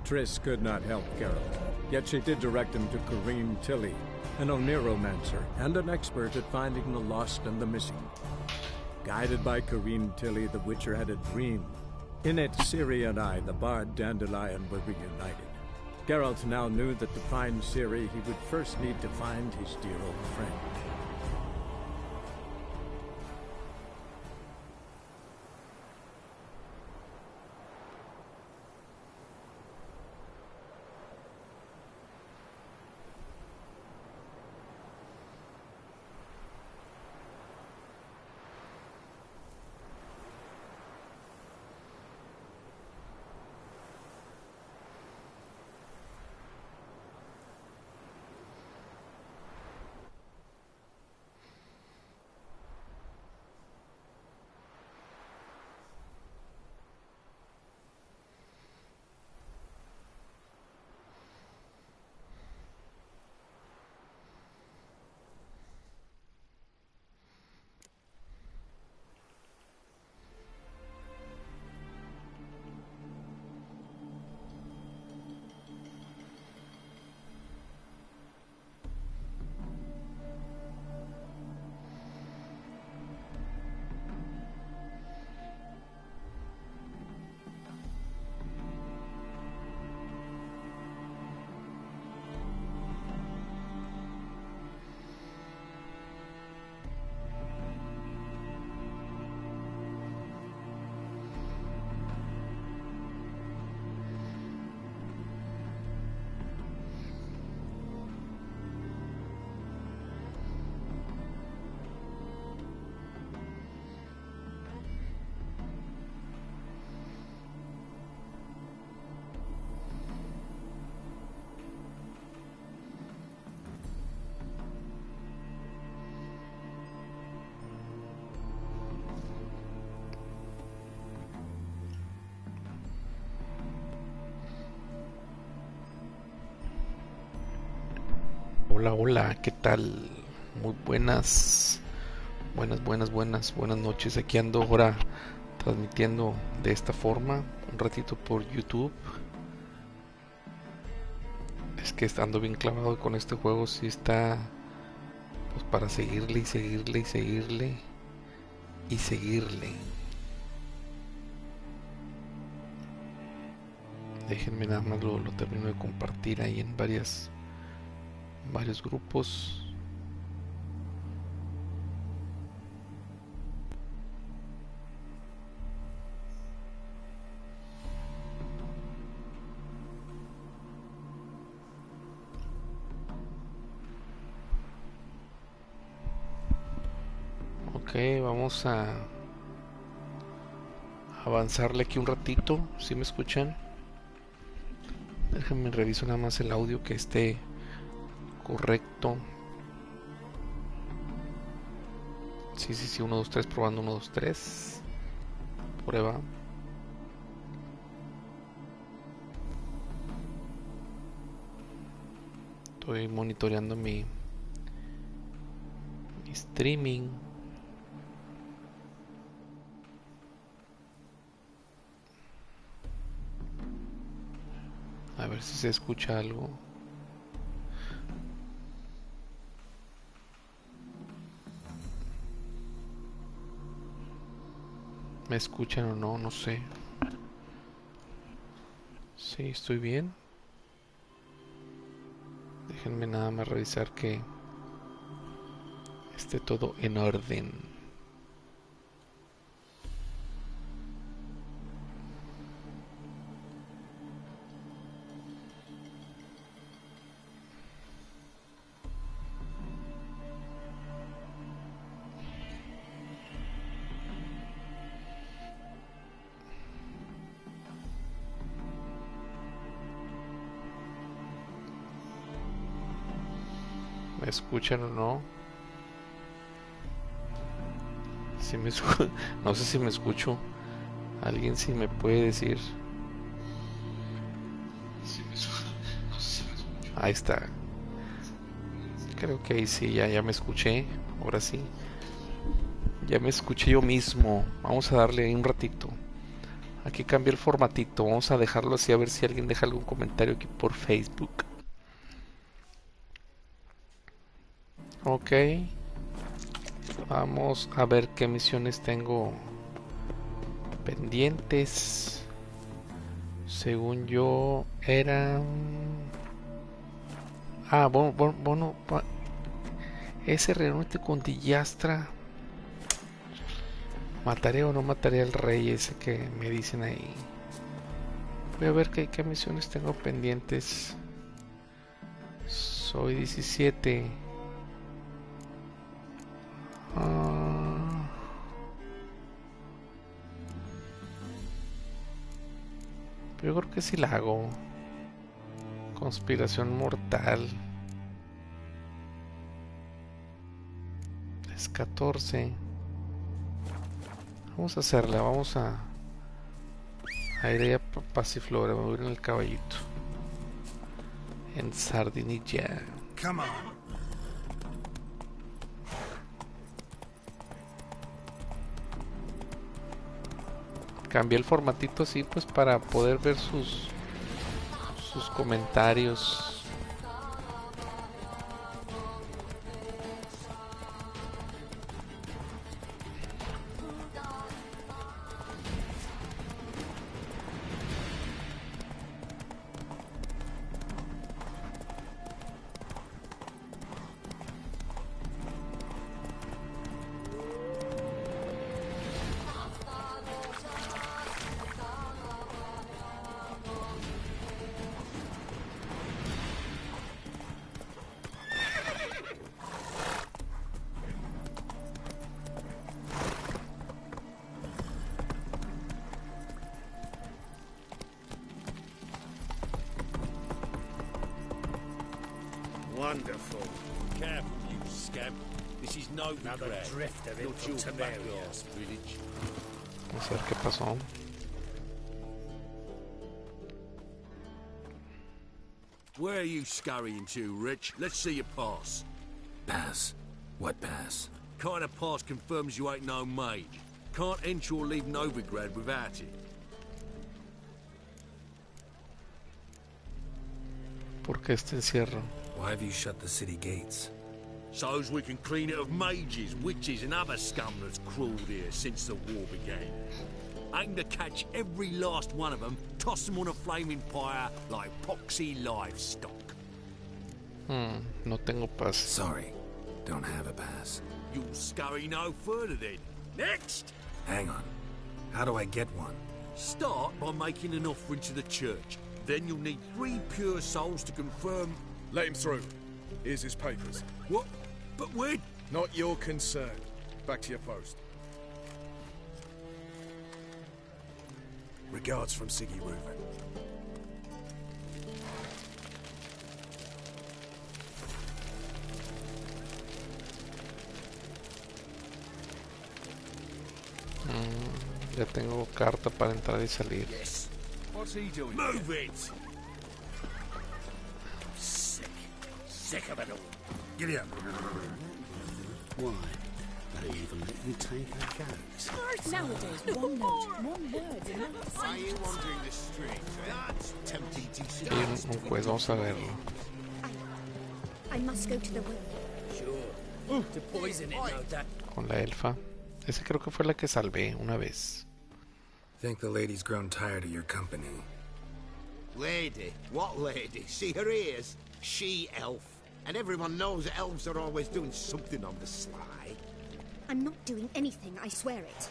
Triss could not help Geralt, yet she did direct him to Corrine Tilly, an Oniromancer and an expert at finding the lost and the missing. Guided by Corrine Tilly, the Witcher had a dream. In it, Ciri and I, the bard Dandelion, were reunited. Geralt now knew that to find Ciri, he would first need to find his dear old friend. Hola, hola, ¿qué tal? Muy buenas noches. Aquí ando ahora transmitiendo de esta forma, un ratito por YouTube. Es que ando bien clavado con este juego, sí está pues para seguirle y seguirle y seguirle y seguirle. Déjenme nada más lo termino de compartir ahí en varios grupos. Ok, vamos a avanzarle aquí un ratito. ¿Sí me escuchan? Déjenme reviso nada más el audio que esté correcto. Sí, 1, 2, 3, probando 1, 2, 3. Prueba. Estoy monitoreando mi streaming. A ver si se escucha algo. ¿Me escuchan o no? No sé. Sí, estoy bien. Déjenme nada más revisar que esté todo en orden. ¿Me escuchan o no? No sé si me escucho. Alguien sí me puede decir. Ahí está. Creo que ahí sí, ya me escuché. Ahora sí. Ya me escuché yo mismo. Vamos a darle ahí un ratito. Aquí cambié el formatito. Vamos a dejarlo así a ver si alguien deja algún comentario aquí por Facebook. Ok. Vamos a ver qué misiones tengo pendientes. Según yo eran... bueno, ese reúnete con Dillastra. ¿Mataré o no mataré al rey ese que me dicen ahí? Voy a ver qué misiones tengo pendientes. Soy 17. Yo creo que sí la hago. Conspiración mortal. Es 14. Vamos a hacerla, vamos a ir a Pasiflora, voy a ir en el caballito. En Sardinilla. Come on. Cambié el formatito así pues para poder ver sus comentarios. Wonderful. Careful, you scamp. This is no another drift of it from Temeria's village. Vamos a ver qué pasó. Where are you scurrying to, Rich? Let's see your pass. Pass? What pass? Kind of pass confirms you ain't no mage. Can't enter or leave Novigrad without it. ¿Por qué este encierro? Why have you shut the city gates? So's we can clean it of mages, witches and other scum that's crawled here since the war began. Aim to catch every last one of them, toss them on a flaming pyre like poxy livestock. No tengo pass. Sorry, don't have a pass. You'll scurry no further then. Next! Hang on. How do I get one? Start by making an offering to the church. Then you'll need 3 pure souls to confirm... Let him through. Here's his papers. What? But where? Not your concern. Back to your post. Regards from Siggy Reuven. Ya tengo carta para entrar y salir. Yes. What's he doing? Move it! Sick of it all. Giddy up. Why? They even let you take a gaze. Nowadays, one word's enough. Are you wandering the streets? That's tempting to see. Y un juez, vamos a verlo. I must go to the well. Sure. To poison it, no doubt. Con la elfa. Esa creo que fue la que salvé una vez. Think the lady's grown tired of your company. Lady? What lady? See her ears? She-elf. And everyone knows that elves are always doing something on the sly. I'm not doing anything, I swear it.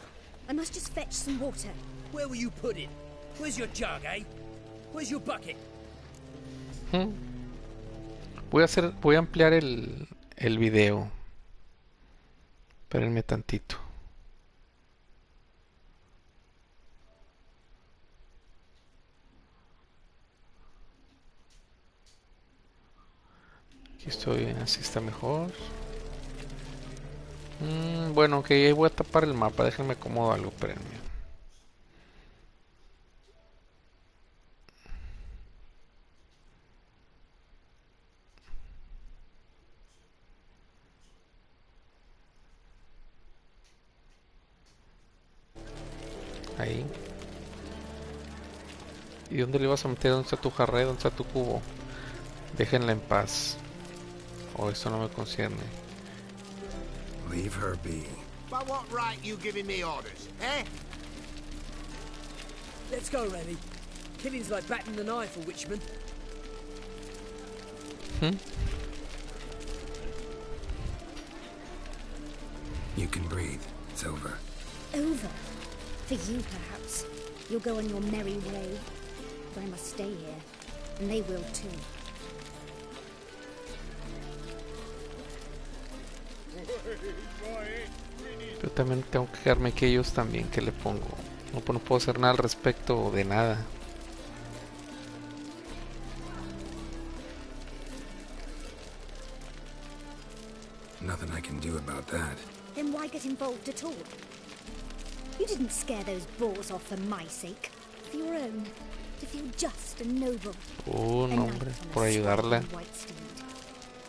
I must just fetch some water. Where will you put it? Where's your jug, eh? Where's your bucket? Voy a ampliar el video. Espérenme tantito. Aquí estoy bien, así está mejor. Bueno, ok, ahí voy a tapar el mapa. Déjenme acomodo algo, espérenme. Ahí. ¿Y dónde le ibas a meter? ¿Dónde está tu jarra? ¿Dónde está tu cubo? Déjenla en paz. O eso no me concierne. Leave her be. By what right you giving me orders, eh? Let's go, Remy. Killing's like batting the knife for Witchman. You can breathe. It's over. Over? For you, perhaps. You'll go on your merry way. But I must stay here. And they will too. Yo también tengo que quedarme que ellos también. ¿Qué le pongo? No, pues no puedo hacer nada al respecto de nada. Nothing I can do about that. Then why get involved at all? You didn't scare those boars off for my sake. For your own. To feel just and noble. No, hombre, por ayudarla.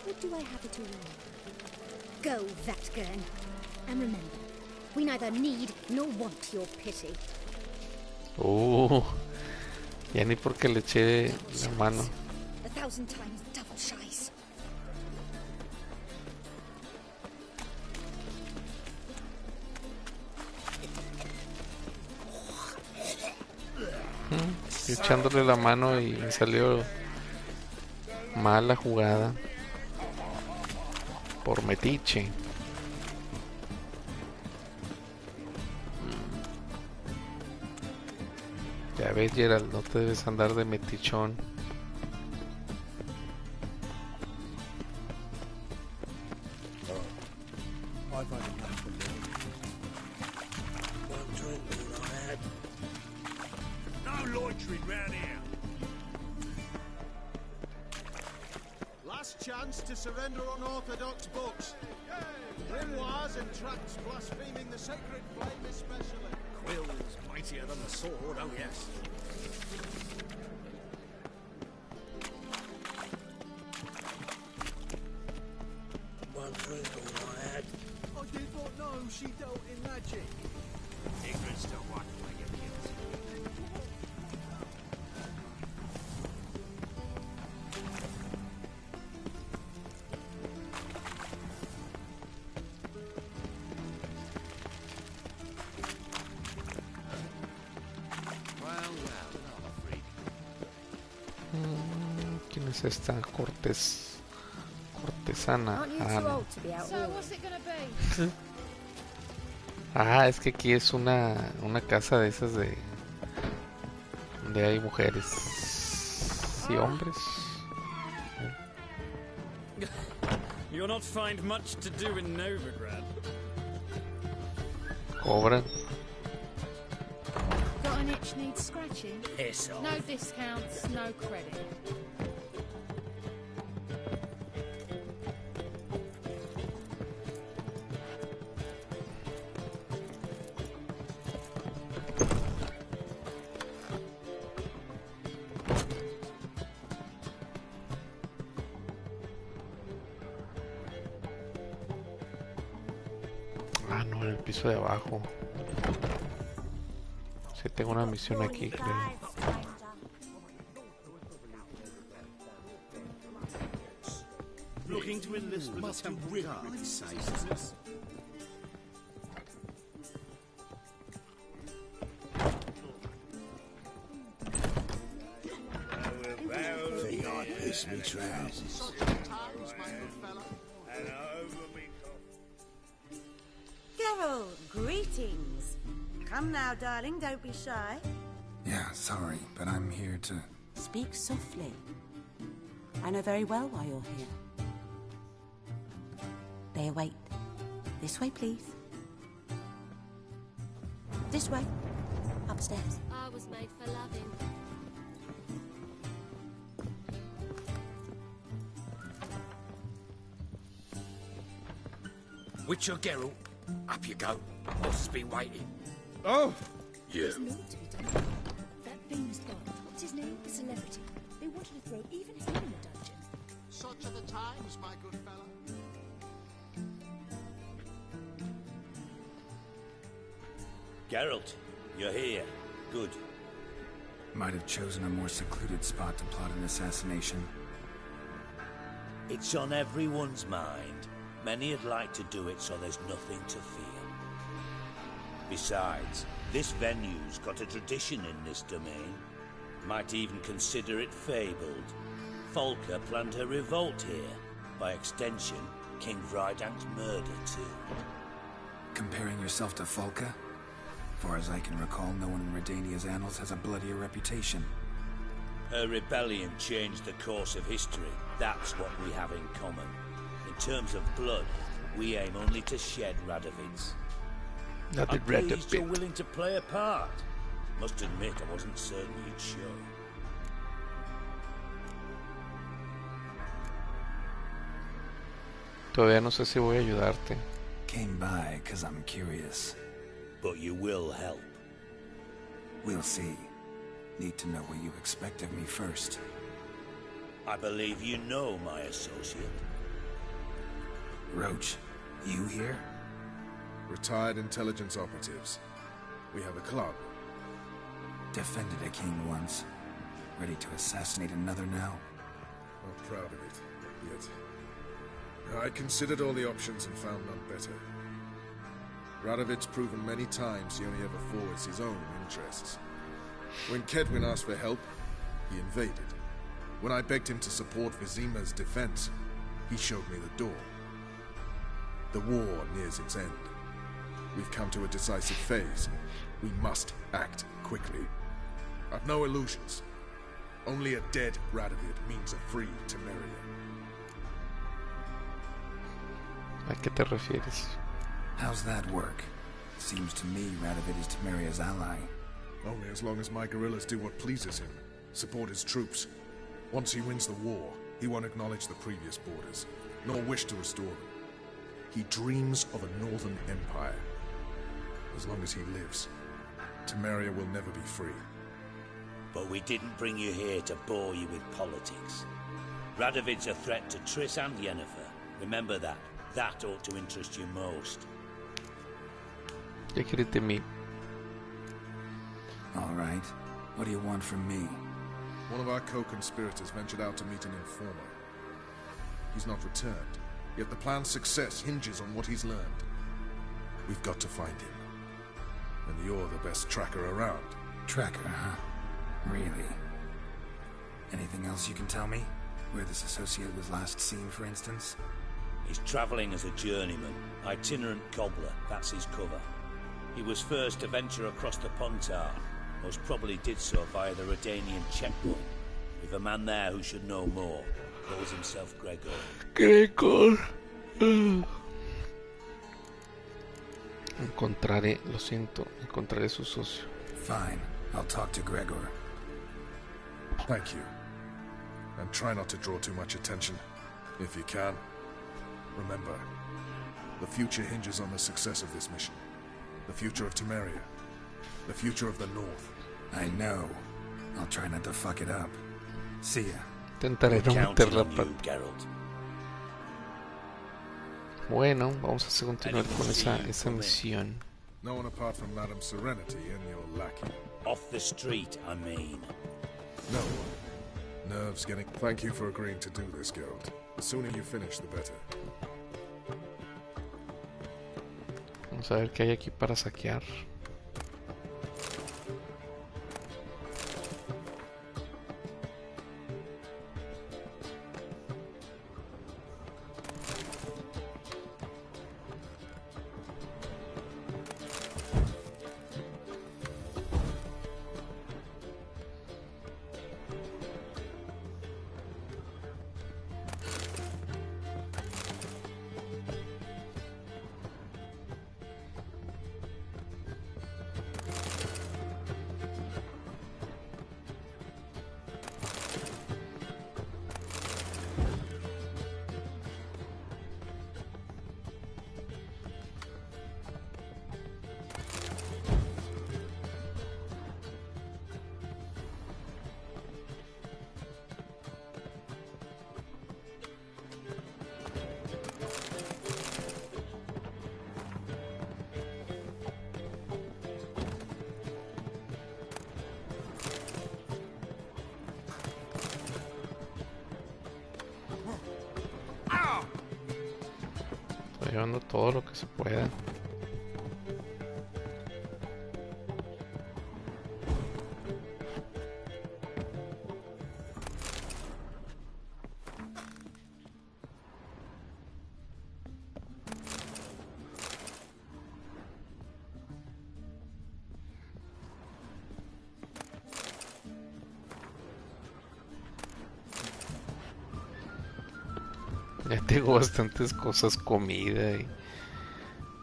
Or do I have it all? Go, Vatgern. And remember, we neither need nor want your pity. Ya ni porque le eché la mano. 1,000 times double shies. Echándole la mano y me salió mala jugada por metiche. Ya ves, Gerald, no te debes andar de metichón. I've had enough of it. One drink all I had. No loitering round here. Last chance to surrender unorthodox books. Grimoires and tracts blaspheming the sacred flame especially. Quills mightier than the sword, oh yes. One drink all I had. I did not know she dealt in magic. Ignorance to what way you guilty. ¿Quién es esta? Cortesana. No. Es que aquí es una casa de esas donde hay mujeres y hombres. You'll not find much to do in Novigrad. Cobran. Got an itch needs scratching? Piss off. No discounts, no credit. No, en el piso de abajo. Sí, tengo una misión aquí, creo. Looking to enlist with the temple guard, it says. Think I piss me trousers. Geralt, greetings. Come now, darling, don't be shy. Yeah, sorry, but I'm here to... Speak softly. I know very well why you're here. They await. This way, please. This way. Upstairs. I was made for loving. Witcher Geralt, up you go. Boss has been waiting. Oh! Yeah. There's more to be done. That famous god, what's his name? The celebrity. They wanted to throw even him in a dungeon. Such are the times, my good fellow. Geralt, you're here. Good. Might have chosen a more secluded spot to plot an assassination. It's on everyone's mind. Many would like to do it so there's nothing to fear. Besides, this venue's got a tradition in this domain. Might even consider it fabled. Folka planned her revolt here. By extension, King Vrydank's murder too. Comparing yourself to Folka? Far as I can recall, no one in Redania's annals has a bloodier reputation. Her rebellion changed the course of history. That's what we have in common. In terms of blood, we aim only to shed Radovid's. I'm pleased you're willing to play a part. Must admit, I wasn't certain you'd show. Todavía no sé si voy a ayudarte. Came by because I'm curious. But you will help. We'll see. Need to know what you expect of me first. I believe you know my associate. Roach, you here? Retired intelligence operatives. We have a club. Defended a king once. Ready to assassinate another now? Not proud of it, yet. I considered all the options and found none better. Radovid's proven many times he only ever forwards his own interests. When Kedwin asked for help, he invaded. When I begged him to support Vizima's defense, he showed me the door. The war nears its end. We've come to a decisive phase. We must act quickly. I've no illusions. Only a dead Radovid means a free Temeria. ¿A qué te refieres? How's that work? Seems to me Radovid is Temeria's ally. Only as long as my guerrillas do what pleases him. Support his troops. Once he wins the war, he won't acknowledge the previous borders, nor wish to restore them. He dreams of a northern empire. As long as he lives, Temeria will never be free. But we didn't bring you here to bore you with politics. Radovid's a threat to Triss and Yennefer. Remember that. That ought to interest you most. ¿Qué quieres de mí? All right. What do you want from me? One of our co-conspirators ventured out to meet an informer. He's not returned, yet the plan's success hinges on what he's learned. We've got to find him. And you're the best tracker around. Tracker, huh? Really? Anything else you can tell me? Where this associate was last seen, for instance? He's travelling as a journeyman, itinerant cobbler, that's his cover. He was first to venture across the Pontar, most probably did so via the Redanian checkpoint. With a man there who should know more, calls himself Gregor. Gregor. Encontraré, lo siento, encontraré su socio. Fine, I'll talk to Gregor. Thank you. And try not to draw too much attention, if you can. Remember, the future hinges on the success of this mission. The future of Temeria. The future of the North. I know. I'll try not to fuck it up. See ya. Intentaré no meter la pata. Bueno, vamos a continuar con esa misión. No one apart from Madame Serenity and your lackey. Off the street, I mean. No one. Nerves getting... Thank you for agreeing to do this, Geralt. The sooner you finish, the better. Vamos a ver qué hay aquí para saquear. Estoy llevando todo lo que se pueda. Ya tengo bastantes cosas, comida y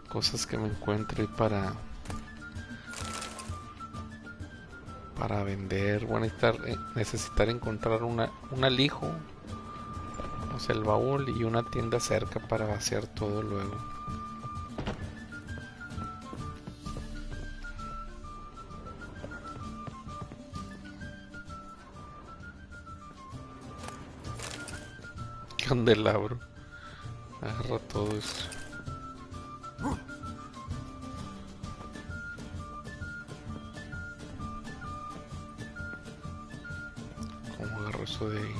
cosas que me encuentro y para vender. Voy a necesitar encontrar un alijo, o sea, el baúl y una tienda cerca para vaciar todo luego. Candelabro. Agarra todo esto. ¿Cómo agarro eso de ahí?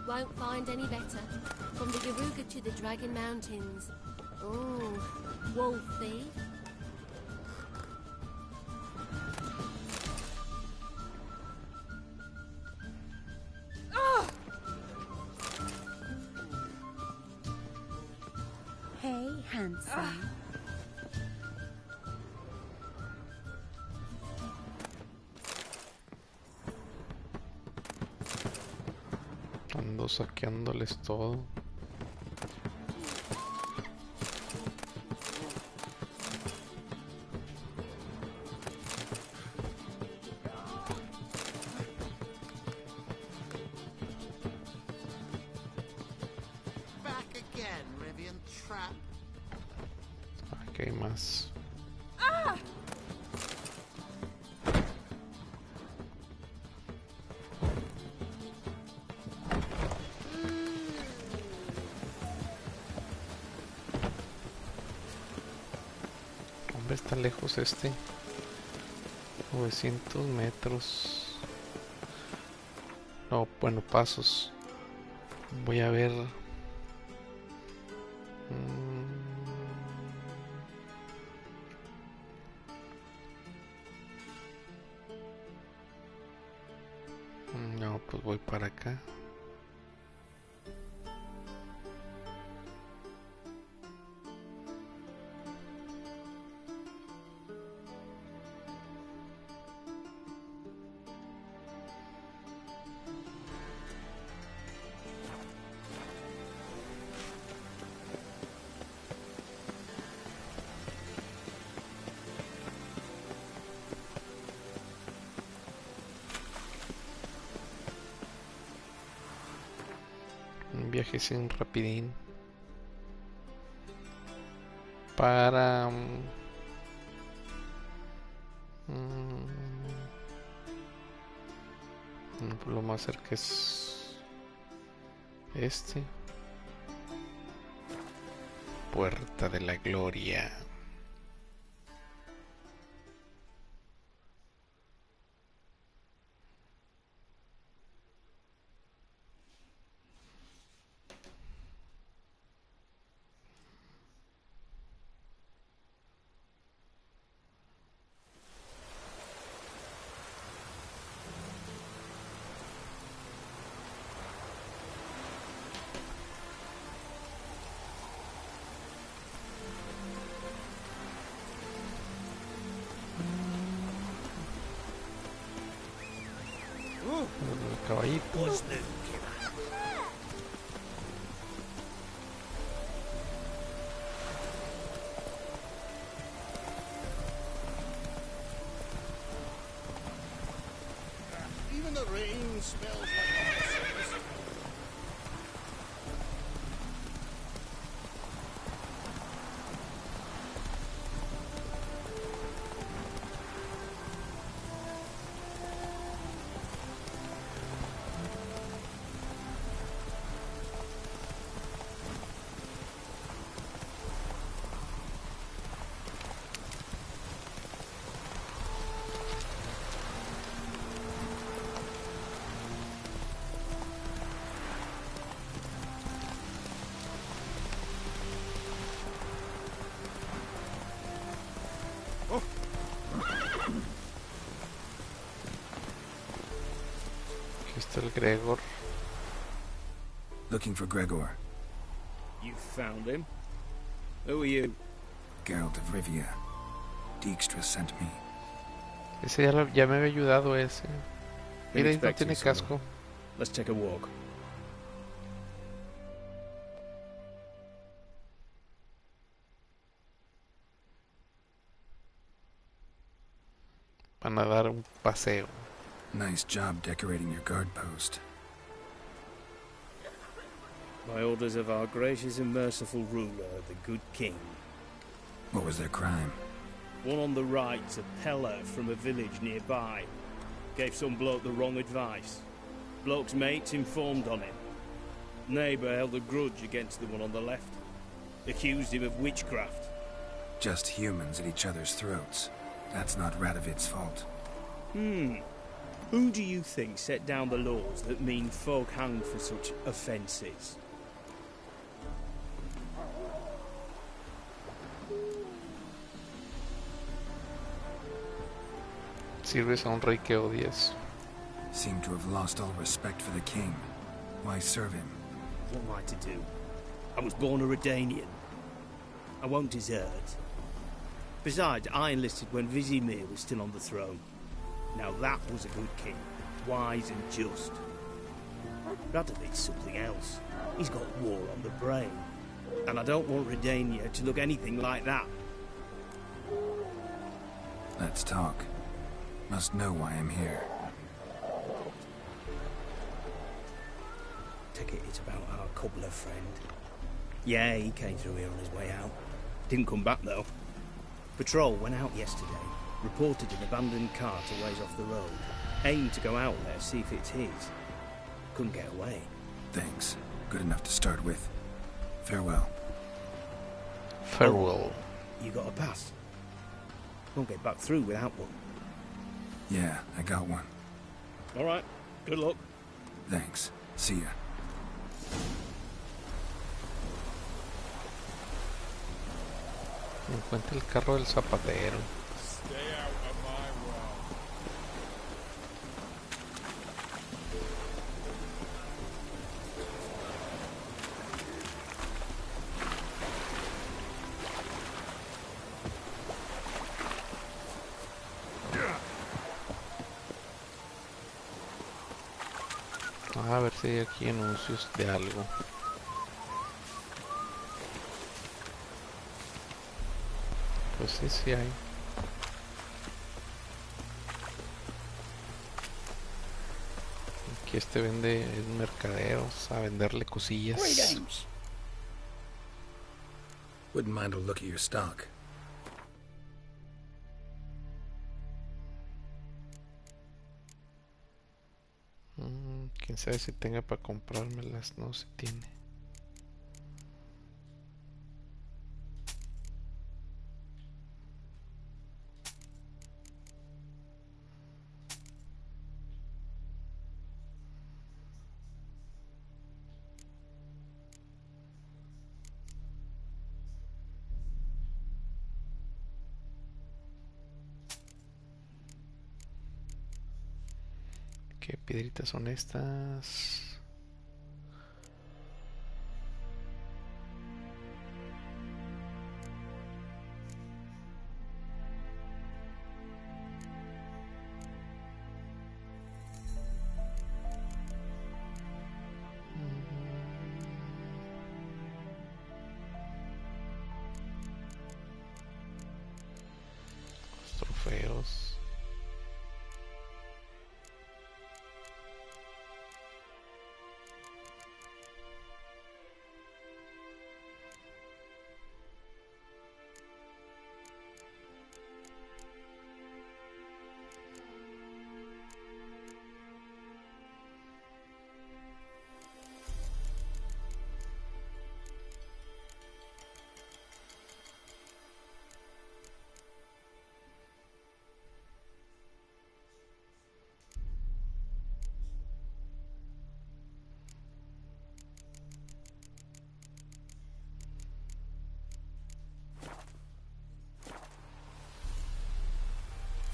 Won't find any better. From the Yaruga to the Dragon Mountains. Oh, Wolfie. Hey, handsome. Ando saqueándoles todo. Aquí hay más. Hombre, está lejos este. 900 metros. No, bueno, pasos. Voy a ver. No, pues voy para acá. Un viaje sin rapidín para lo más cerca es este. Puerta de la Gloria. El caballito. Even the rain smells like arsonist. el Gregor. Looking for Gregor. You found him? Who are you? Geralt of Rivia. Dijkstra sent me. Ese ya me había ayudado ese. Mira, ahí no tiene casco. Let's take a walk. Van a dar un paseo. Nice job decorating your guard post. By orders of our gracious and merciful ruler, the good king. What was their crime? One on the right, a peller from a village nearby. Gave some bloke the wrong advice. Bloke's mates informed on him. Neighbour held a grudge against the one on the left. Accused him of witchcraft. Just humans at each other's throats. That's not Radovid's fault. Who do you think set down the laws that mean folk hang for such offences? Sirves a un rey que odias. Seem to have lost all respect for the king. Why serve him? What am I to do? I was born a Redanian. I won't desert. Besides, I enlisted when Vizimir was still on the throne. Now that was a good king, wise and just. Radovid's something else. He's got war on the brain. And I don't want Redania to look anything like that. Let's talk. Must know why I'm here. Take it it's about our cobbler friend. Yeah, he came through here on his way out. Didn't come back though. Patrol went out yesterday. Reported an abandoned cart a ways off the road. Aimed to go out there, see if it's his. Couldn't get away. Thanks. Good enough to start with. Farewell. Farewell. You got a pass? Won't get back through without one. Yeah, I got one. Alright, good luck. Thanks. See ya. Encuentra el carro del zapatero. A ver si hay aquí anuncios de algo. Pues sí, sí hay. Aquí vende mercaderos a venderle cosillas. Wouldn't mind a look at your stock. Quién sabe si tenga para comprármelas. No, si tiene. ¿Qué piedritas son estas? Los trofeos.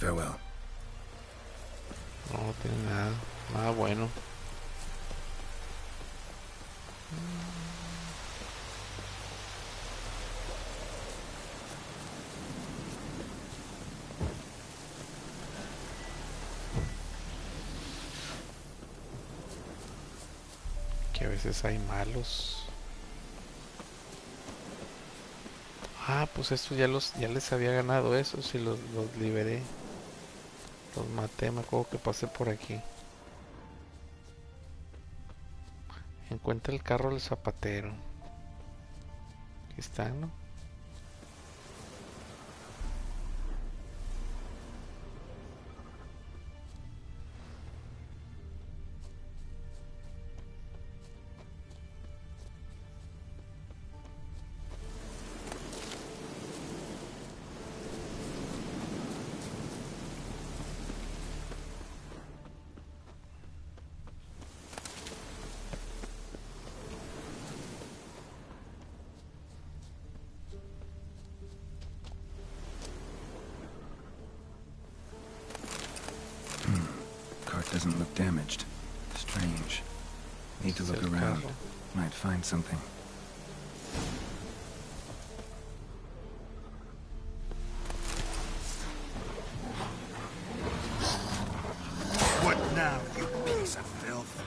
Farewell. No tiene nada, nada bueno. Que a veces hay malos. Ah, pues estos ya les había ganado esos y los liberé. Los maté, me acuerdo que pasé por aquí. Encuentra el carro del zapatero. Aquí está, ¿no? Doesn't look damaged. Strange. Need to look around. Might find something. What now, you piece of filth?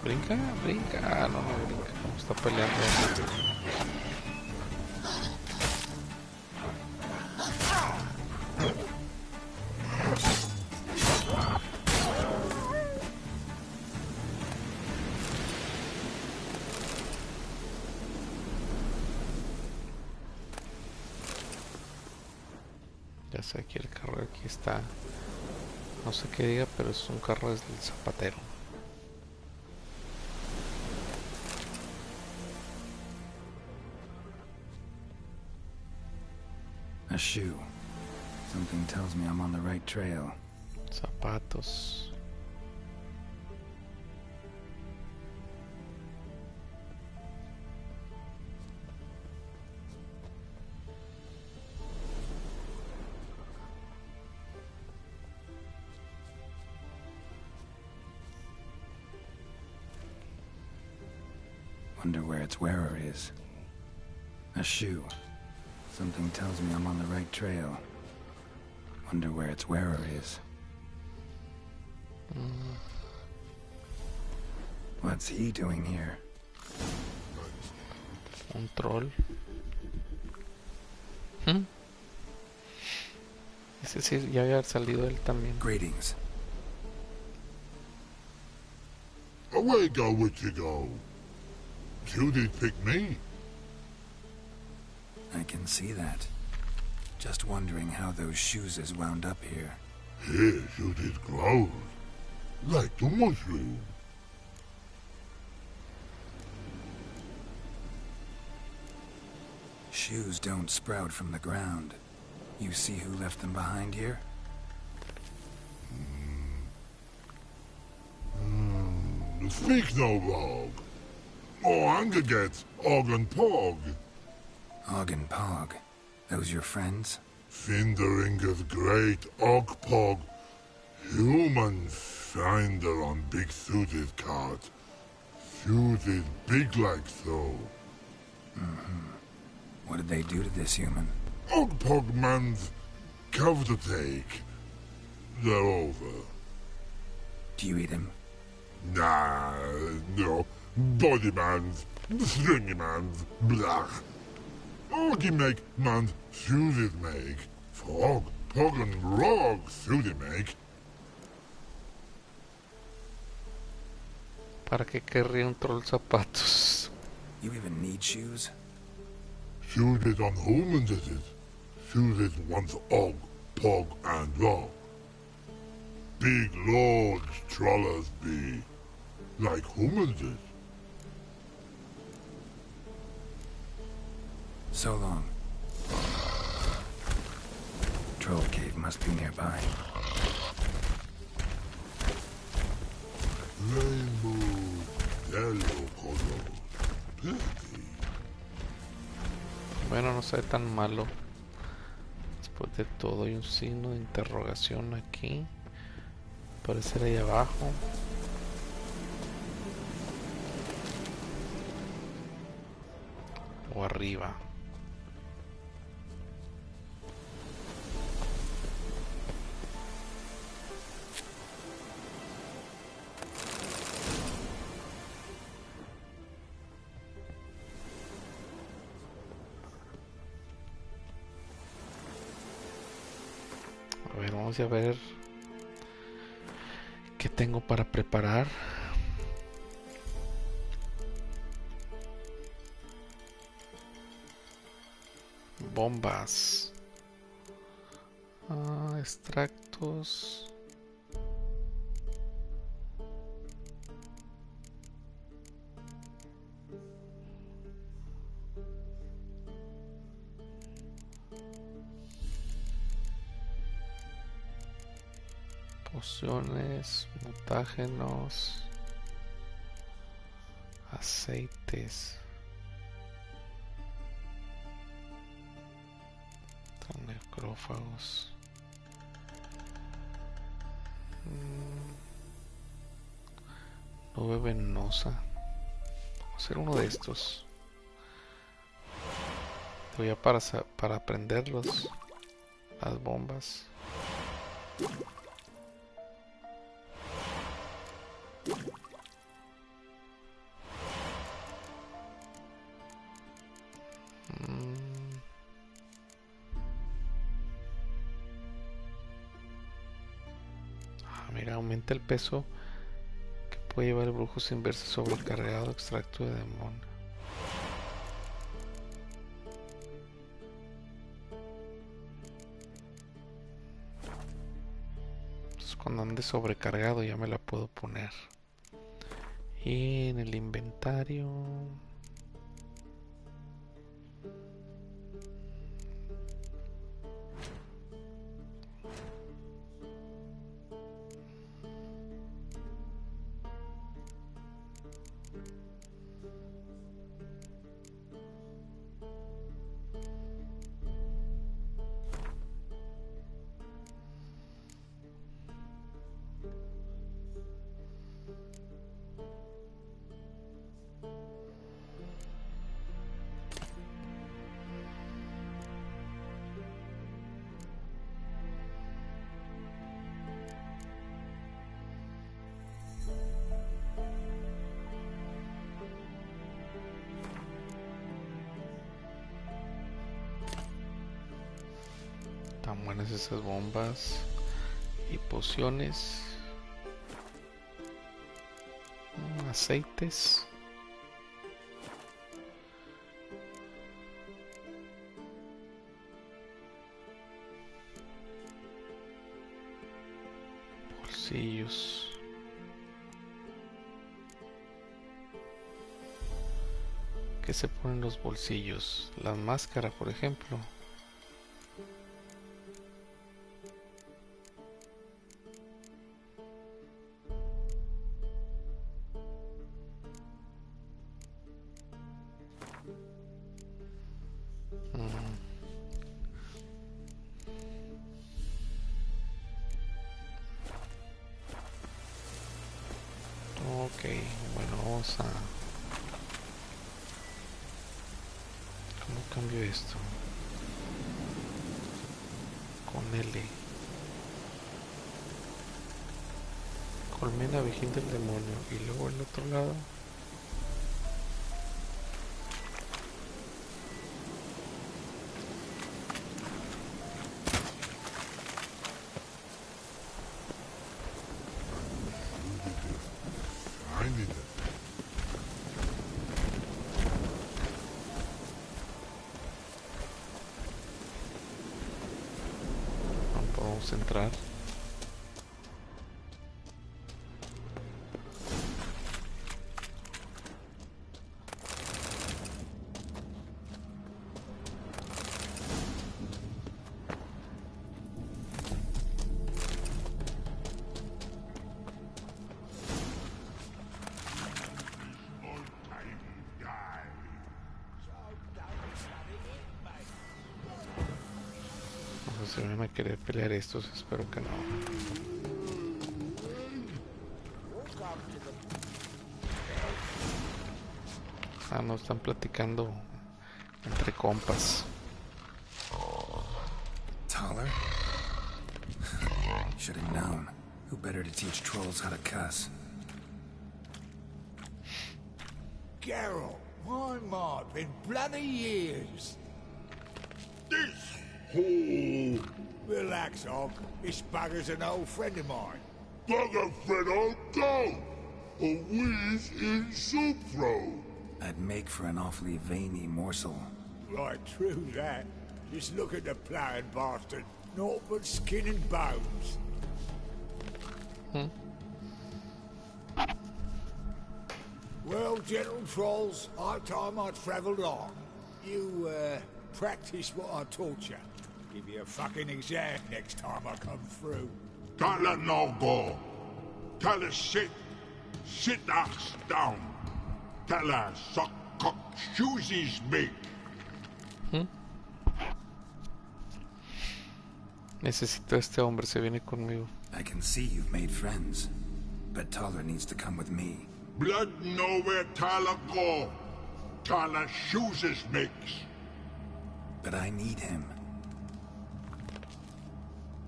Brinca, brinca. Ah, no, no brinca. Está peleando. Ya sé, aquí el carro, aquí está. No sé qué diga, pero es un carro del zapatero. A shoe. Something tells me I'm on the right trail. Zapatos. Wonder where its wearer is. A shoe. Something tells me I'm on the right trail. Wonder where its wearer is. What's he doing here? Un troll. Ese sí, ya había salido él también. Greetings. Away go, would you go? You did pick me. I can see that. Just wondering how those shoes is wound up here. Yes, you did grow. Like the mushroom. Shoes don't sprout from the ground. You see who left them behind here? Speak no wrong. Oh, anger gets Og and Pog. Og and Pog. Those your friends? Finderinger's great Og Pog. Human finder on big suited cart. Suited big like so. What did they do to this human? Og Pog man's cover to take. They're over. Do you eat him? Nah, no. Body man's, stringy man's, blah. Oggy make man's suited make. Fog, Pog and Rog suited make. ¿Para qué querría un troll zapatos? You even need shoes? Suited on human did it. Suited once Og, Pog and Rog. Big lords trollers be. Like human did. So long. Troll cave must be nearby. Rainbow, yellow color, pretty. Bueno, no sé tan malo. Después de todo hay un signo de interrogación aquí. Aparecer ahí abajo. O arriba. A ver, vamos a ver qué tengo para preparar. Bombas. Extractos. Pociones, mutágenos, aceites, necrófagos, nube venenosa. Vamos a hacer uno de estos. Voy a para prenderlos, las bombas. Mira, aumenta el peso que puede llevar el brujo sin verse sobrecargado. Extracto de demonio. Entonces, cuando ande sobrecargado ya me la puedo poner. Y en el inventario... Tan buenas esas bombas y pociones, aceites, bolsillos, ¿qué se ponen los bolsillos? La máscara, por ejemplo. Ok, bueno, vamos a... ¿Cómo cambio esto? Con L. Colmena vigil del demonio. Y luego el otro lado. Vamos a entrar. Si van a querer pelear estos, espero que no. Ah, no, están platicando entre compas. Taller? Should have known. Who better to teach trolls how to cuss? Geralt, my, been bloody years. This hole. Relax, Og. This bugger's an old friend of mine. Bugger friend, I'll go. A whiz in soup throw. I'd make for an awfully veiny morsel. Right, true that. Just look at the ploughing bastard. Naught but skin and bones. Well, gentle trolls, high time I travelled on. You, practice what I taught you. Give you a fucking exam next time I come through. Can't let no go. Tell her sit. Sit ass down. Tell her suck cock shoesies make. Necesito a este hombre, se viene conmigo. I can see you've made friends, but Taller needs to come with me. Blood know where Tyler go. Tyler shoesies makes. But I need him.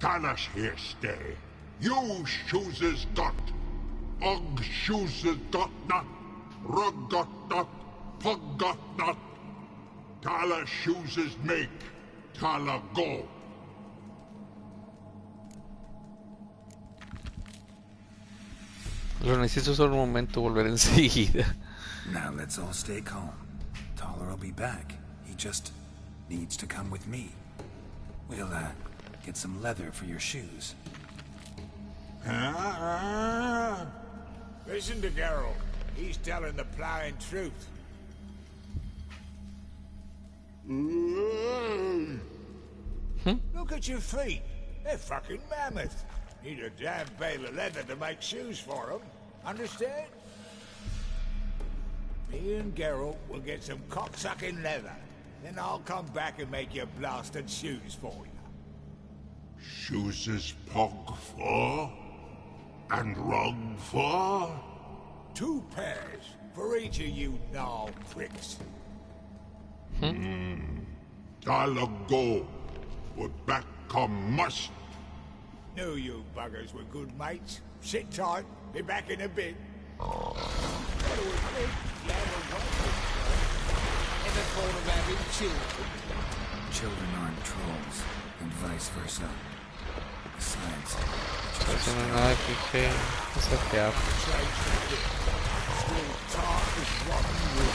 Tyler's here stay. You shoesies got. Og shoesies got not. Rug got not. Pug got not. Tyler shoesies make. Tyler go. Lo necesito solo un momento, volver enseguida. Now let's all stay calm. Taller will be back. He just needs to come with me. We'll, get some leather for your shoes. Listen to Geralt. He's telling the ploughing truth. Look at your feet. They're fucking mammoth. Need a damn bale of leather to make shoes for them. Understand? Me and Geralt will get some cocksucking leather. Then I'll come back and make your blasted shoes for you. Shoes is pug for? And rug for? 2 pairs for each of you gnarl pricks. Tyler go. But back come must. Knew you buggers were good mates. Sit tight. Be back in a bit. Never thought of having children. Children aren't trolls, and vice versa. Besides, Eso no es nada que saquear. Still tart as rotten wood.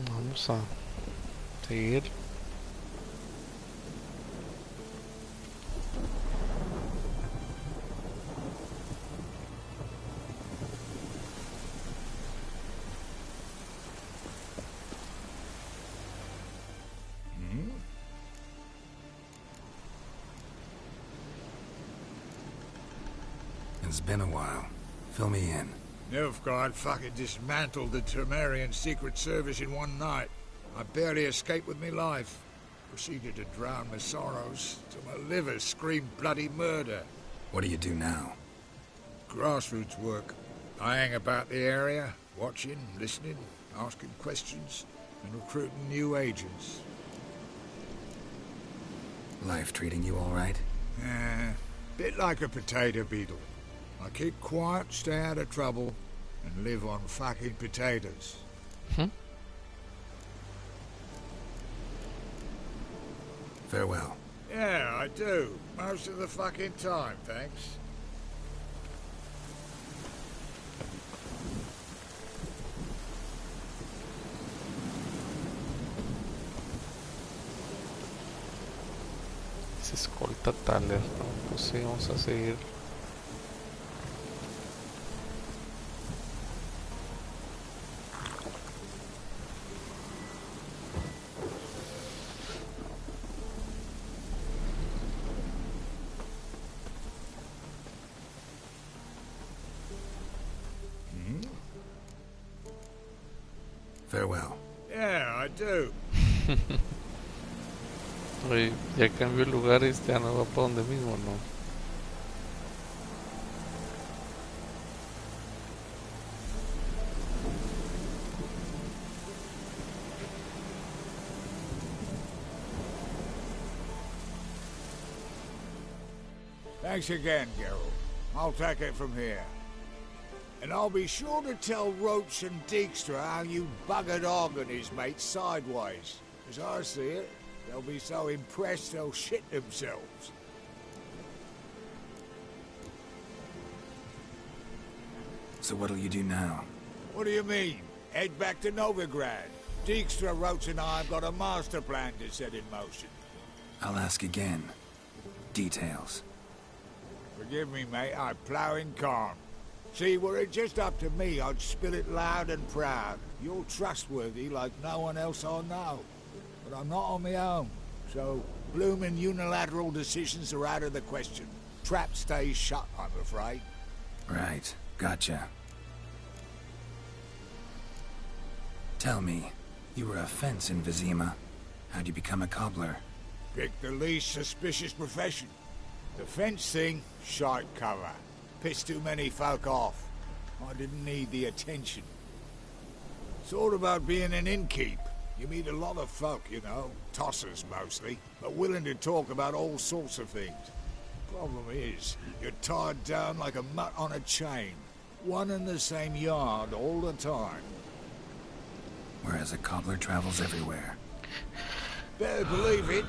Vamos a seguir. It's been a while. Fill me in. Nilfgaard fucking dismantled the Tremerian Secret Service in one night. I barely escaped with my life. Proceeded to drown my sorrows till my liver screamed bloody murder. What do you do now? Grassroots work. I hang about the area, watching, listening, asking questions, and recruiting new agents. Life treating you all right? Bit like a potato beetle. I keep quiet, stay out of trouble, and live on fucking potatoes. Farewell. Yeah, I do. Most of the fucking time, thanks. Se escolta Thaler, ¿no? Pues sí, vamos a seguir. Farewell. Yeah, I do. Oye, ya cambió el lugar y ya no va para donde mismo, ¿no? Thanks again, Geralt. I'll take it from here. And I'll be sure to tell Roach and Dijkstra how you buggered Og and his mates sideways. As I see it, they'll be so impressed they'll shit themselves. So what'll you do now? What do you mean? Head back to Novigrad. Dijkstra, Roach and I have got a master plan to set in motion. I'll ask again. Details. Forgive me, mate, I'm ploughing corn. See, were it just up to me, I'd spill it loud and proud. You're trustworthy like no one else I know. But I'm not on my own, so bloomin' unilateral decisions are out of the question. Trap stays shut, I'm afraid. Right, gotcha. Tell me, you were a fence in Vizima. How'd you become a cobbler? Pick the least suspicious profession. The fence thing, shite cover. Pissed too many folk off. I didn't need the attention. It's all about being an innkeep. You meet a lot of folk, you know, tossers mostly, but willing to talk about all sorts of things. Problem is, you're tied down like a mutt on a chain. One and the same yard all the time. Whereas a cobbler travels everywhere. Better believe it.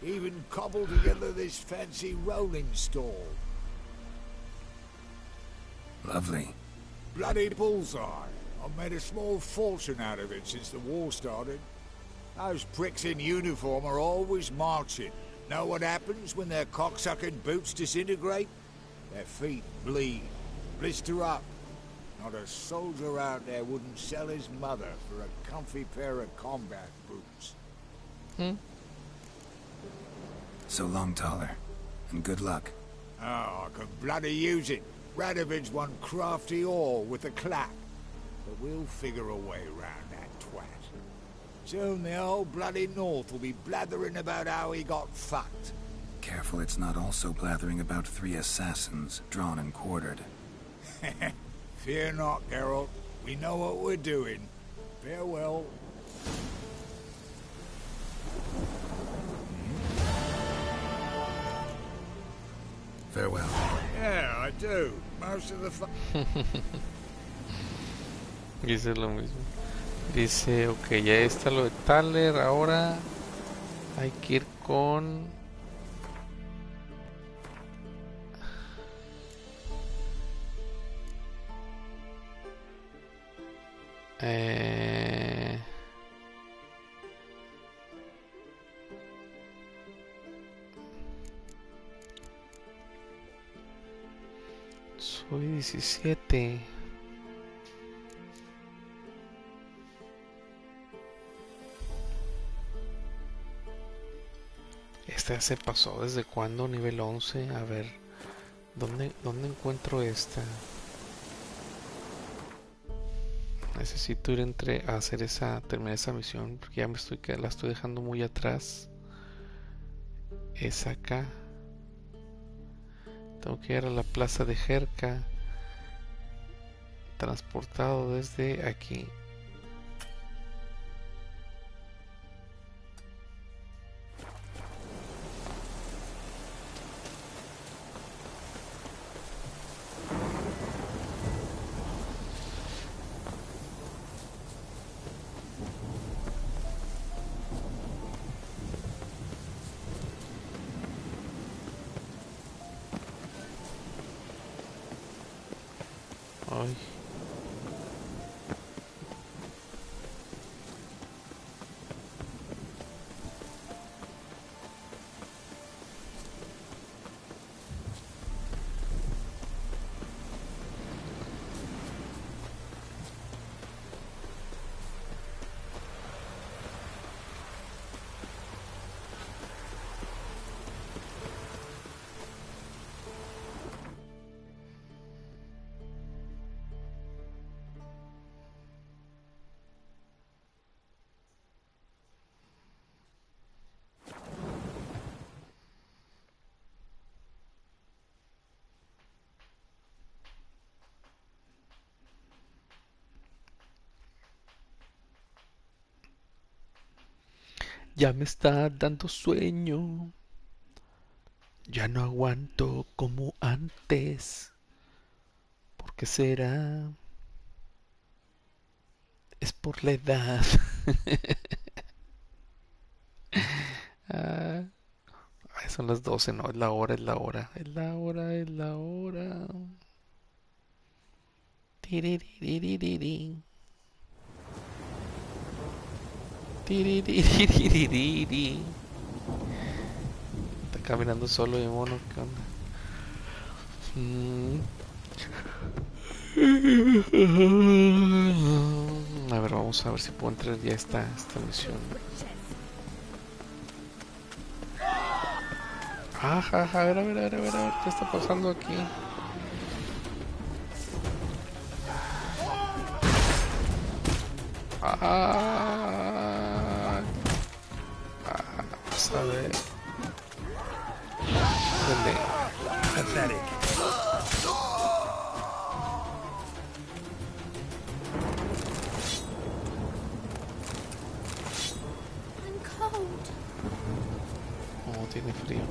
Even cobbled together this fancy rolling stall. Lovely. Bloody bullseye. I've made a small fortune out of it since the war started. Those pricks in uniform are always marching. Know what happens when their cocksucking boots disintegrate? Their feet bleed, blister up. Not a soldier out there wouldn't sell his mother for a comfy pair of combat boots. So long, Thaler. And good luck. Oh, I could bloody use it. Radovid's one crafty ore with a clap. But we'll figure a way around that twat. Soon the whole bloody North will be blathering about how he got fucked. Careful it's not also blathering about 3 assassins, drawn and quartered. Fear not, Geralt. We know what we're doing. Farewell. Farewell. Yeah, I do. Most of the Dice lo mismo. Dice, ok, ya está lo de Thaler. Ahora hay que ir con... Soy 17. Esta se pasó. ¿Desde cuándo? Nivel 11. A ver. ¿Dónde encuentro esta? Necesito ir a hacer terminar esa misión. Porque ya la estoy dejando muy atrás. Es acá. Tengo que ir a la plaza de Jerka. Transportado desde aquí. Ay. Ya me está dando sueño. Ya no aguanto como antes. ¿Por qué será? Es por la edad. Ah, son las 12, no, es la hora, es la hora. Es la hora, es la hora. Tiririririrí. Tiririririrí. Está caminando solo mi mono, ¿qué onda? A ver, vamos a ver si puedo entrar ya esta misión. Ajá, a ver, ¿qué está pasando aquí? Vamos a ver. Pathetic. I'm cold. Oh, tiene frío.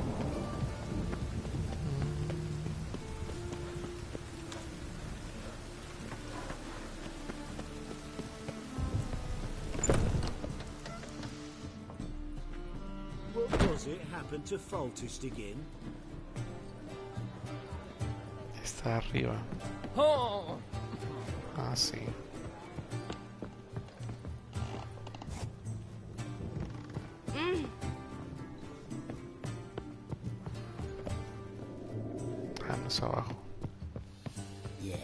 What was it happened to Faltist again? Está arriba. Oh. Ah, sí. Ah, no es abajo. Yeah,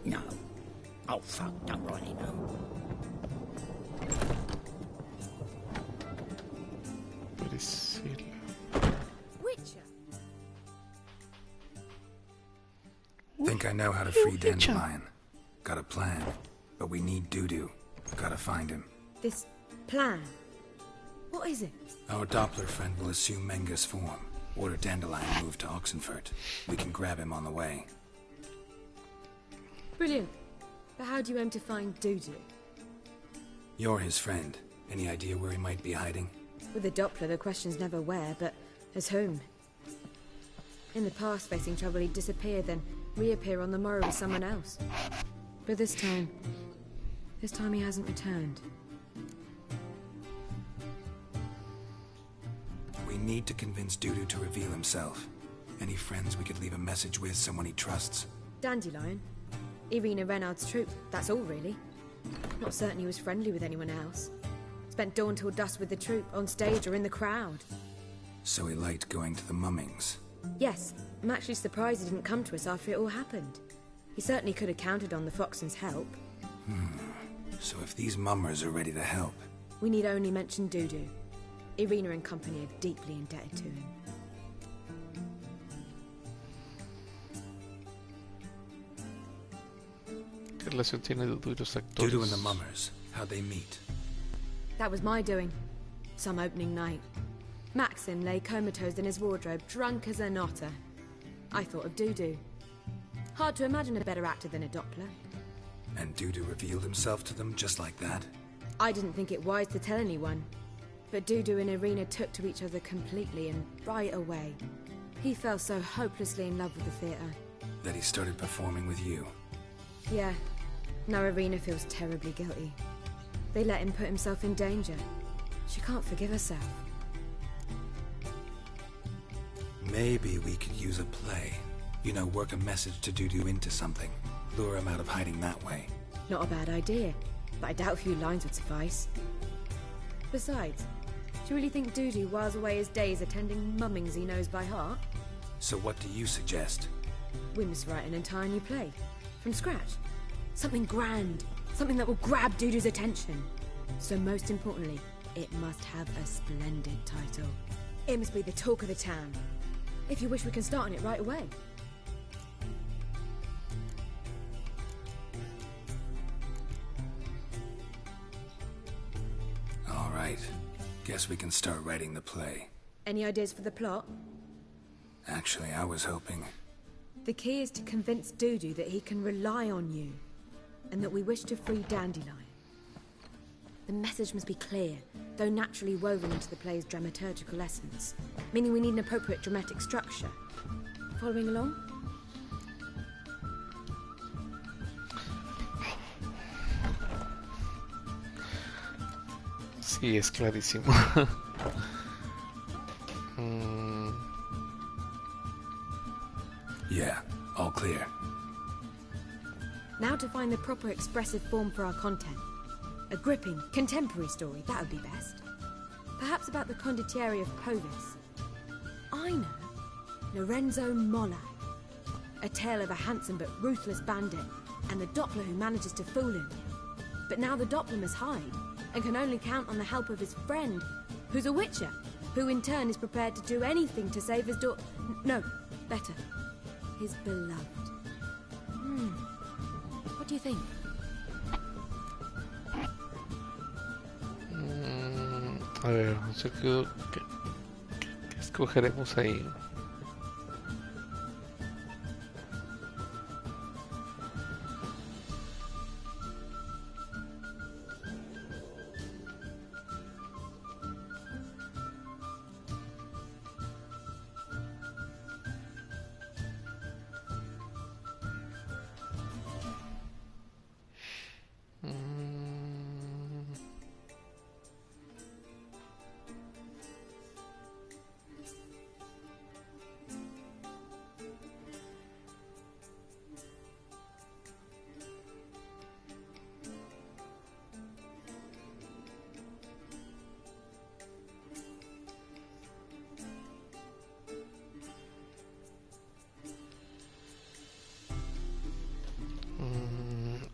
no. Oh fuck, don't really know. Priscilla. Witcher. Think I know how to free Dandelion. Got a plan, but we need Dudu. Gotta find him. This plan? What is it? Our Doppler friend will assume Menga's form. Order Dandelion moved to Oxenfurt. We can grab him on the way. Brilliant. But how do you aim to find Dudu? You're his friend. Any idea where he might be hiding? With a Doppler, the question's never where, but as whom. In the past, facing trouble, he'd disappear, then reappear on the morrow with someone else. But this time he hasn't returned. We need to convince Dudu to reveal himself. Any friends we could leave a message with, someone he trusts? Dandelion? Irina Renard's troop, that's all really. Not certain he was friendly with anyone else. Spent dawn till dusk with the troop, on stage or in the crowd. So he liked going to the mummings. Yes, I'm actually surprised he didn't come to us after it all happened. He certainly could have counted on the Foxen's help. So if these mummers are ready to help... We need only mention Dudu. Irina and company are deeply indebted to him. ¿Qué relación tiene Dudu y los actores? Dudu and the mummers, how'd they meet? That was my doing. Some opening night. Maxim lay comatose in his wardrobe, drunk as an otter. I thought of Dudu. Hard to imagine a better actor than a Doppler. And Dudu revealed himself to them just like that? I didn't think it wise to tell anyone. But Dudu and Irina took to each other completely and right away. He fell so hopelessly in love with the theatre. That he started performing with you? Yeah. Now Irina feels terribly guilty. They let him put himself in danger. She can't forgive herself. Maybe we could use a play. You know, work a message to Dudu into something. Lure him out of hiding that way. Not a bad idea, but I doubt a few lines would suffice. Besides, do you really think Dudu whiles away his days attending mummings he knows by heart? So what do you suggest? We must write an entire new play. From scratch. Something grand. Something that will grab Dudu's attention. So most importantly, it must have a splendid title. It must be the talk of the town. If you wish, we can start on it right away. All right. Guess we can start writing the play. Any ideas for the plot? Actually, I was hoping... The key is to convince Dudu that he can rely on you, and that we wish to free Dandelion. The message must be clear, though naturally woven into the play's dramaturgical essence, meaning we need an appropriate dramatic structure. Following along? Sí, es clarísimo. Yeah, all clear. Now to find the proper expressive form for our content. A gripping, contemporary story, that would be best. Perhaps about the condottieri of Povis. I know. Lorenzo Molla. A tale of a handsome but ruthless bandit, and the Doppler who manages to fool him. But now the Doppler must hide, and can only count on the help of his friend, who's a witcher, who in turn is prepared to do anything to save his no, better, his beloved. What do you think? A ver, no sé qué escogeremos ahí.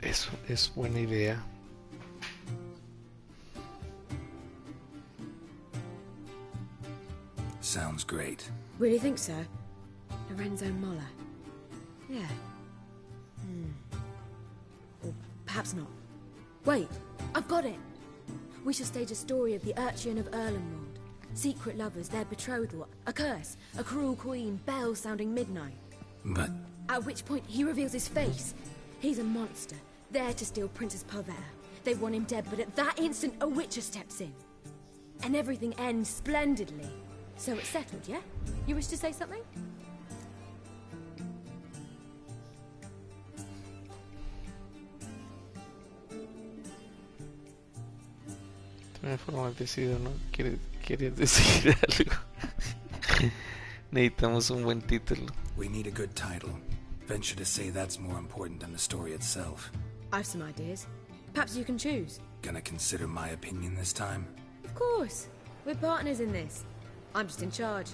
Eso es buena idea. Sounds great. Really think so? Lorenzo Molla. Yeah. Or perhaps not. Wait, I've got it! We shall stage a story of the Urchin of Erlenwald. Secret lovers, their betrothal, a curse, a cruel queen, bells sounding midnight. But... At which point he reveals his face. He's a monster, there to steal Princess Pavetta. They want him dead, but at that instant a witcher steps in. And everything ends splendidly. So it's settled, yeah? You wish to say something? De forma decidido, ¿no? ¿Quieres decir algo? Necesitamos un buen título. We need a good title. Venture to say that's more important than the story itself. I've some ideas. Perhaps you can choose. Gonna consider my opinion this time? Of course. We're partners in this. I'm just in charge.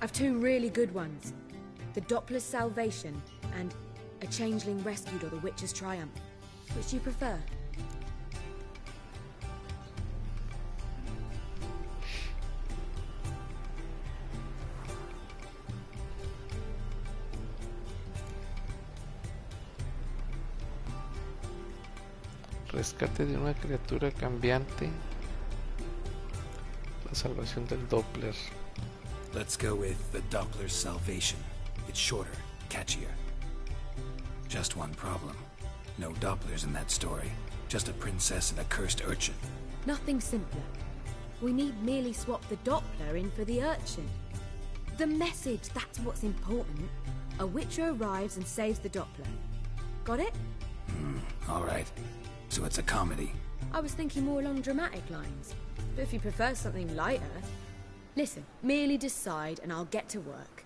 I've two really good ones. The Doppler's Salvation and A Changeling Rescued or The Witcher's Triumph. Which do you prefer? Rescate de una criatura cambiante. La salvación del Doppler. Let's go with the Doppler's Salvation. It's shorter, catchier. Just one problem. No Dopplers in that story. Just a princess and a cursed urchin. Nothing simpler. We need merely swap the Doppler in for the urchin. The message, that's what's important. A witcher arrives and saves the Doppler. Got it? All right. So it's a comedy. I was thinking more along dramatic lines. But if you prefer something lighter... Listen, merely decide and I'll get to work.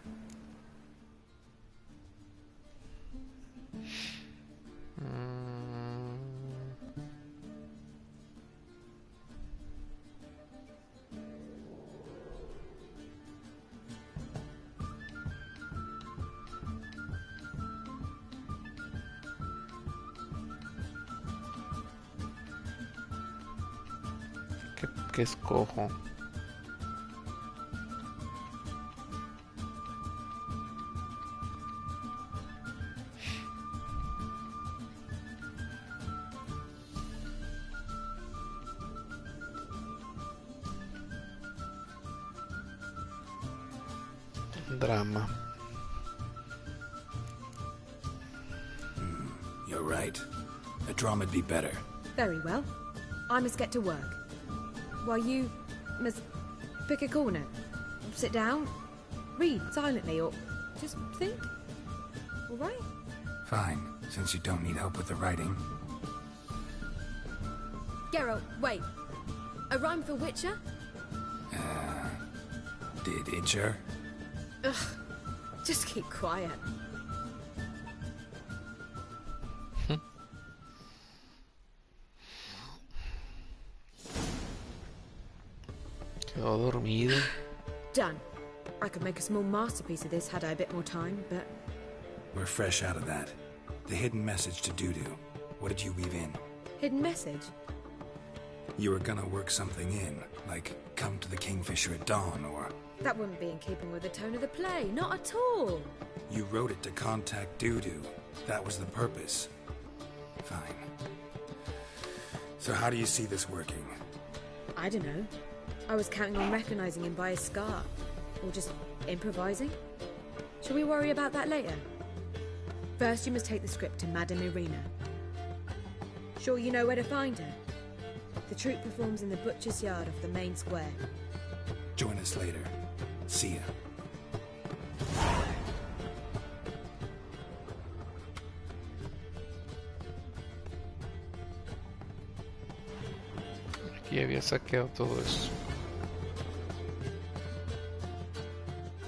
¿Qué escojo? Drama. You're right. A drama'd be better. Very well. I must get to work. While you must pick a corner, sit down, read silently, or just think. All right? Fine, since you don't need help with the writing. Geralt, wait. A rhyme for Witcher? Did Itcher? Ugh. Just keep quiet. Quedó dormido. Done. I could make a small masterpiece of this had I a bit more time, but... We're fresh out of that. The hidden message to Dudu. What did you weave in? Hidden message? You were gonna work something in, like come to the Kingfisher at dawn, or... That wouldn't be in keeping with the tone of the play, not at all. You wrote it to contact Dudu. That was the purpose. Fine. So how do you see this working? I don't know. I was counting on recognizing him by his scar. Or just improvising. Shall we worry about that later? First, you must take the script to Madame Irina. Sure you know where to find her? The troupe performs in the butcher's yard off the main square. Join us later. See ya. Aquí había saqueado todo eso.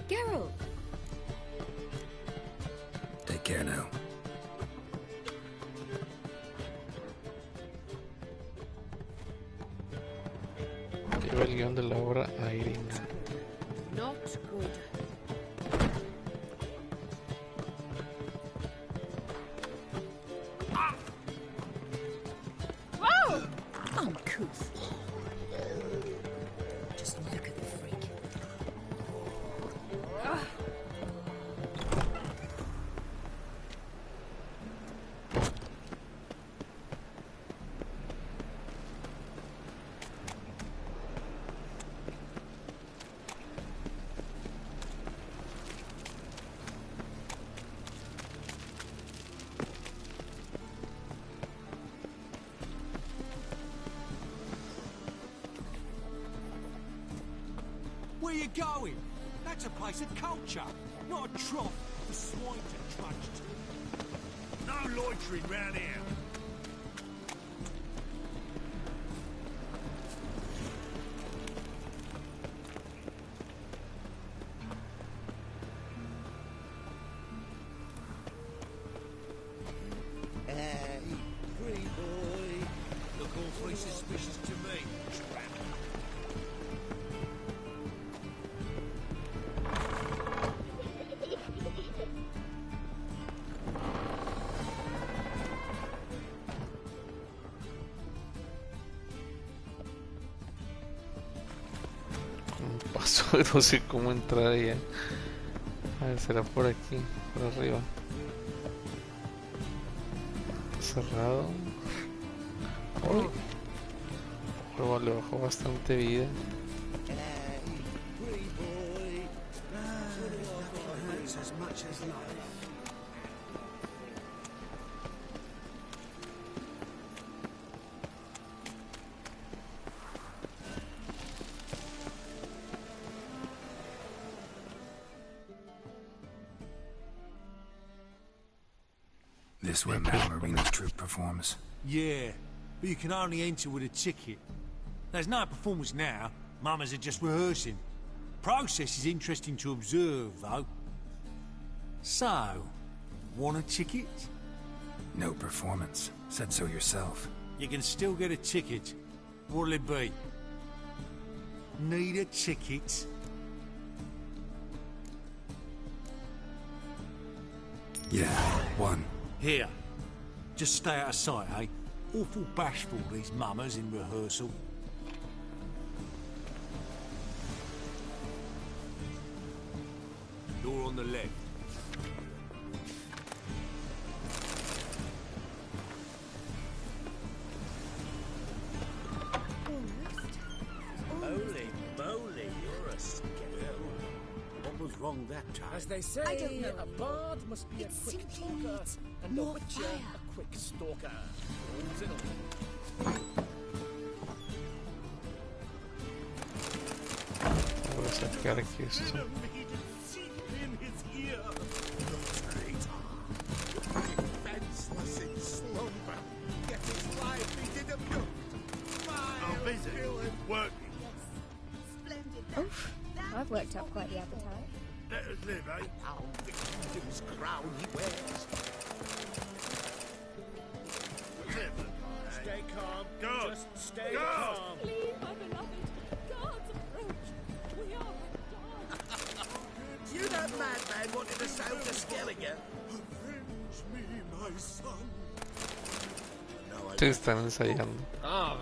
Geralt! Take care now. Lleva el guión de la obra a Irina. Not good. Whoa! Uncouth. Just look at the freak. Where you going? That's a place of culture, not a trough for swine to trudge to. No loitering round here. Hey, free boy. Look awfully suspicious to me. Tramp. Paso, no sé cómo entrar allá. A ver, será por aquí, por arriba. Cerrado. Oh. Pero le bajó bastante vida. As much as life. This where Madame Irina's troupe performs? Yeah, but you can only enter with a ticket. There's no performance now. Mamas are just rehearsing. Process is interesting to observe, though. So, want a ticket? No performance. Said so yourself. You can still get a ticket. What'll it be? Need a ticket? Yeah, one. Here. Just stay out of sight, eh? Awful bashful, these mamas in rehearsal. on the left. Holy moly, you're a scale. What was wrong that time? As they say, I don't know. a bard must be It a quick simply talker, needs and a more witcher fire. a quick stalker. All's in all. Voy a sacar aquí esto. In his ear. Defenseless in slumber, yet his life he did abduct. Oh, busy. Working. Oh, I've worked up quite the appetite. Let us live, eh? Oh, the kingdom's crown he wears. Stay calm. Go. Just stay Go. calm. Please, my beloved. God's approach. We are You that madman wanted to sound the Skelliger? Avenge me, my son. No, I Sí, están ensayando. Ah.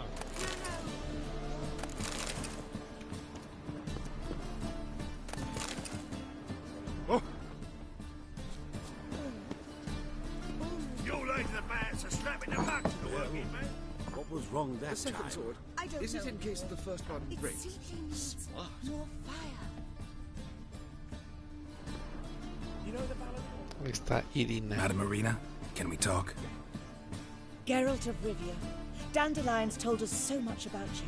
Oh. You laid the bats are slapping the back to the working man. What was wrong that The second time? sword. I don't Is it know. in case the first one It breaks? simply needs more fire. You know the ballad? Ahí está Irina. Madam Marina, can we talk? Geralt of Rivia, Dandelion's told us so much about you.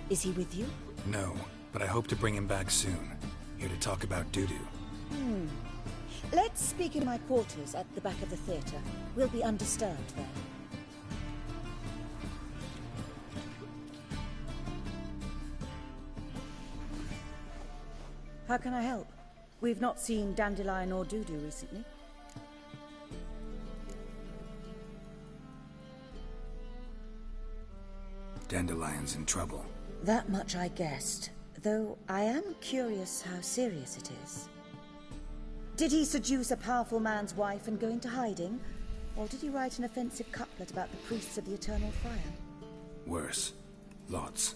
Is he with you? No, but I hope to bring him back soon. Here to talk about Dudu. Let's speak in my quarters at the back of the theatre. We'll be undisturbed there. How can I help? We've not seen Dandelion or Dudu recently. Dandelion's in trouble. That much I guessed, though I am curious how serious it is. Did he seduce a powerful man's wife and go into hiding? Or did he write an offensive couplet about the priests of the eternal fire? Worse. Lots.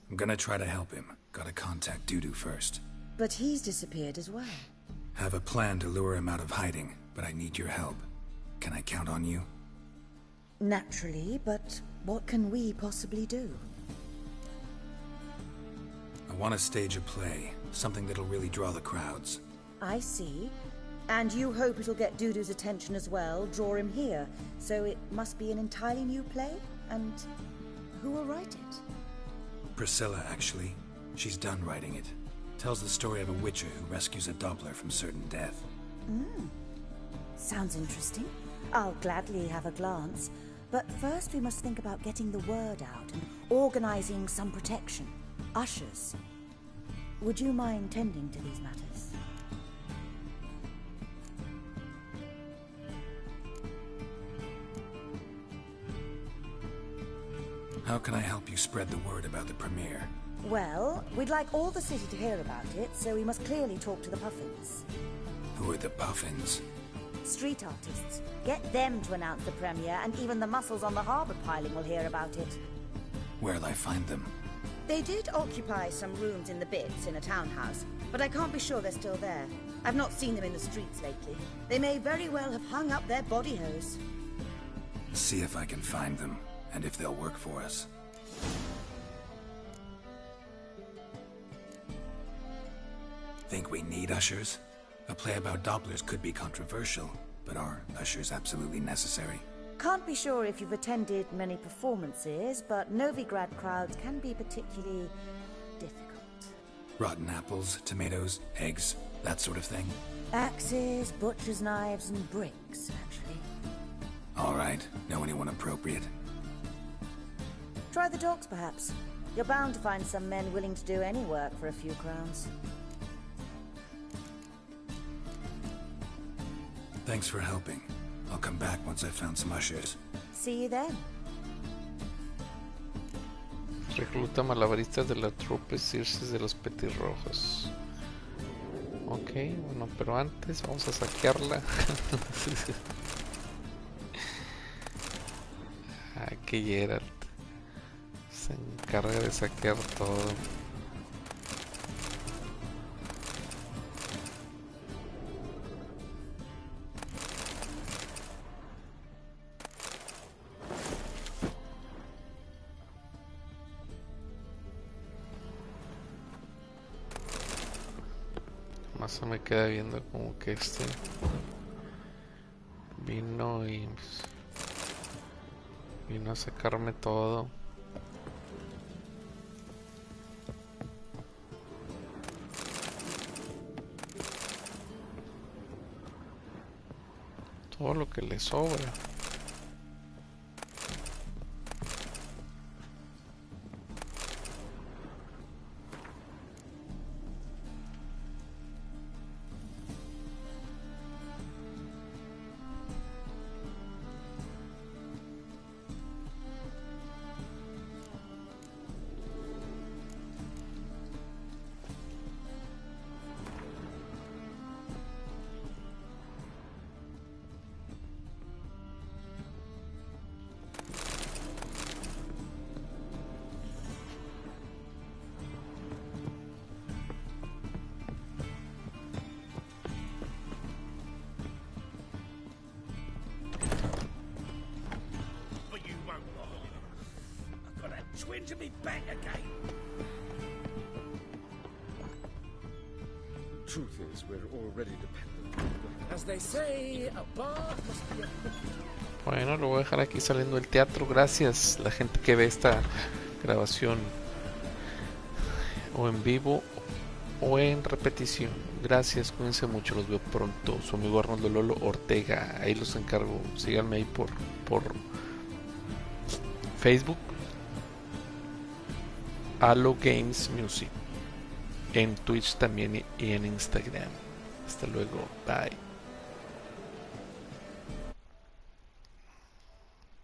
I'm gonna try to help him. Gotta contact Dudu first. But he's disappeared as well. Have a plan to lure him out of hiding, but I need your help. Can I count on you? Naturally, but what can we possibly do? I want to stage a play. Something that'll really draw the crowds. I see. And you hope it'll get Dudu's attention as well, draw him here. So it must be an entirely new play? And who will write it? Priscilla, actually. She's done writing it. Tells the story of a witcher who rescues a Doppler from certain death. Sounds interesting. I'll gladly have a glance. But first we must think about getting the word out and organizing some protection. Ushers. Would you mind tending to these matters? How can I help you spread the word about the premiere? Well, we'd like all the city to hear about it, so we must clearly talk to the Puffins. Who are the Puffins? Street artists. Get them to announce the premiere, and even the muscles on the harbour piling will hear about it. Where'll I find them? They did occupy some rooms in the Bits in a townhouse, but I can't be sure they're still there. I've not seen them in the streets lately. They may very well have hung up their body hose. See if I can find them, and if they'll work for us. Think we need ushers? A play about Dopplers could be controversial, but are ushers absolutely necessary? Can't be sure if you've attended many performances, but Novigrad crowds can be particularly difficult. Rotten apples, tomatoes, eggs, that sort of thing? Axes, butcher's knives, and bricks, actually. All right, know anyone appropriate? Try the dogs, perhaps. You're bound to find some men willing to do any work for a few crowns. Thanks for helping. I'll come back once I've found some ushers. See you then. Recluta malabaristas de la trupe Circes de los Petirrojos. Ok, bueno, pero antes vamos a saquearla. Que Geralt se encarga de saquear todo. Más se me queda viendo como que vino y vino a sacarme todo. Todo lo que le sobra. Twin to me back again. Truth is, we're already dependent. As they say, a bar must be a... Bueno, lo voy a dejar aquí saliendo del teatro. Gracias la gente que ve esta grabación o en vivo o en repetición. Gracias, cuídense mucho, los veo pronto. Su amigo Arnoldo Lolo Ortega, ahí los encargo. Síganme ahí por Facebook, ALOGamesMusic, en Twitch también y en Instagram. Hasta luego, bye.